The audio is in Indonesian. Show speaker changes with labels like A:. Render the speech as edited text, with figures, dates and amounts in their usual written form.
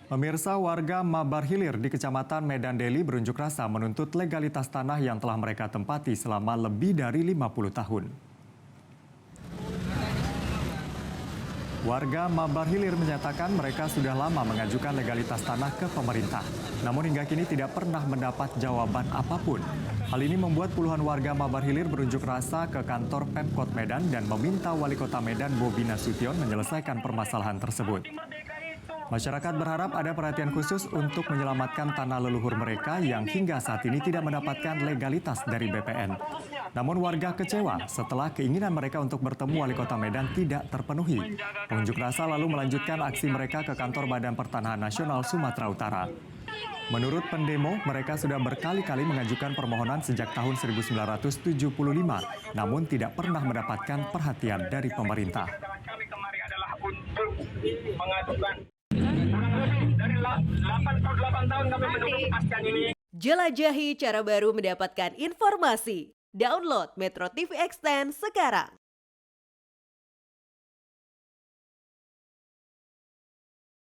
A: Pemirsa, warga Mabar Hilir di Kecamatan Medan Deli berunjuk rasa menuntut legalitas tanah yang telah mereka tempati selama lebih dari 50 tahun. Warga Mabar Hilir menyatakan mereka sudah lama mengajukan legalitas tanah ke pemerintah. Namun hingga kini tidak pernah mendapat jawaban apapun. Hal ini membuat puluhan warga Mabar Hilir berunjuk rasa ke kantor Pemkot Medan dan meminta Wali Kota Medan Bobi Nasution menyelesaikan permasalahan tersebut. Masyarakat berharap ada perhatian khusus untuk menyelamatkan tanah leluhur mereka yang hingga saat ini tidak mendapatkan legalitas dari BPN. Namun warga kecewa setelah keinginan mereka untuk bertemu Wali Kota Medan tidak terpenuhi. Pengunjuk rasa lalu melanjutkan aksi mereka ke kantor Badan Pertanahan Nasional Sumatera Utara. Menurut pendemo, mereka sudah berkali-kali mengajukan permohonan sejak tahun 1975, namun tidak pernah mendapatkan perhatian dari pemerintah.
B: Kami kemarin adalah untuk mengajukan dari 88 tahun kami menunggu kepastian ini.
C: Jelajahi cara baru mendapatkan informasi. Download Metro TV Extend sekarang.